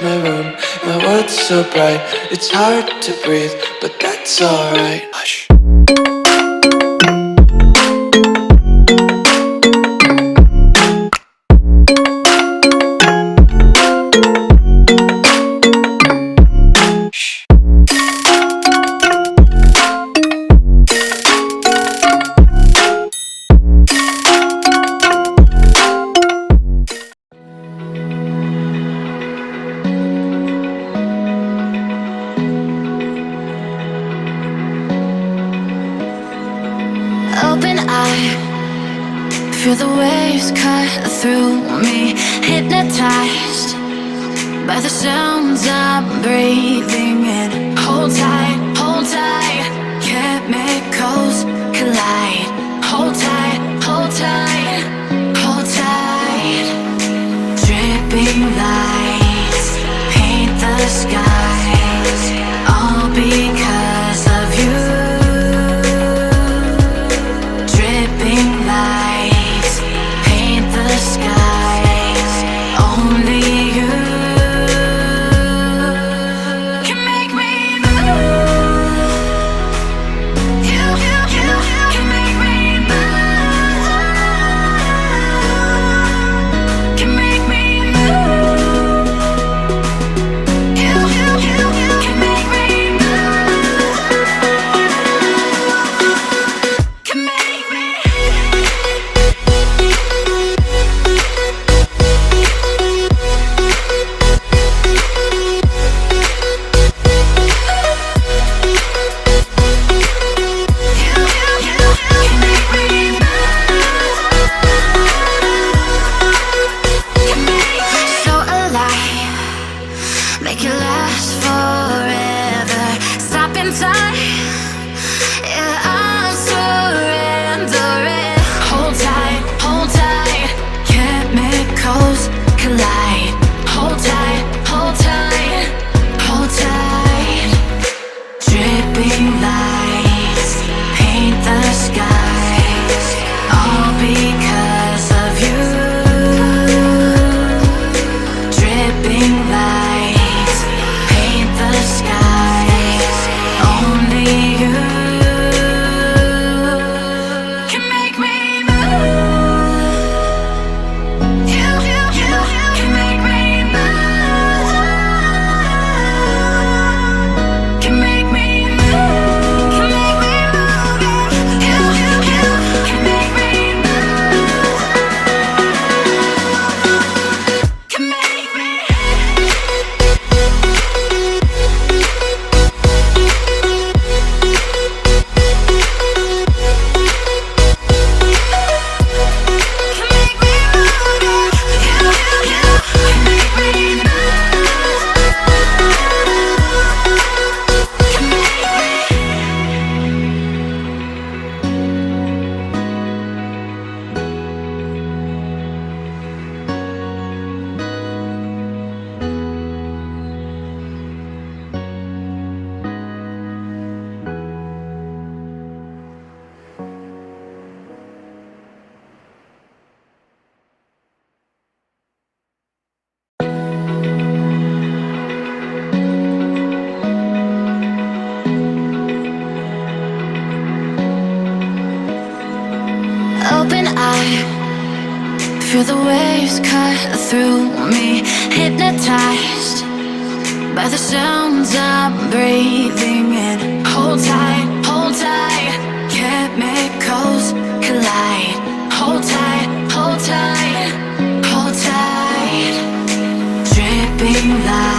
my room, my world's so bright. It's hard to breathe, but that's alright. Hush. Open eye, feel the waves cut through me. Hypnotized by the sounds I'm breathing in. Hold tight, hold tight. Chemicals collide. Hold tight, hold tight, hold tight. Dripping lights paint the skies, all because of you. Lights paint the skies, only you can make me move. You can make me move. Can make me move. You can make me move. Can make me. Make it last forever. Stop in time. Yeah, I'm surrendering. Hold tight, hold tight. Chemicals collide. Hold tight, hold tight, hold tight. Dripping lights paint the skies, all because of you. Dripping lights paint the skies, only you can make me move. You can make me move. Can make me move. Can make me move. You can make me move. Can make me. Open eye, feel the waves cut through me. Hypnotized by the sounds I'm breathing in. Hold tight, hold tight. Chemicals collide. Hold tight, hold tight, hold tight. Dripping light.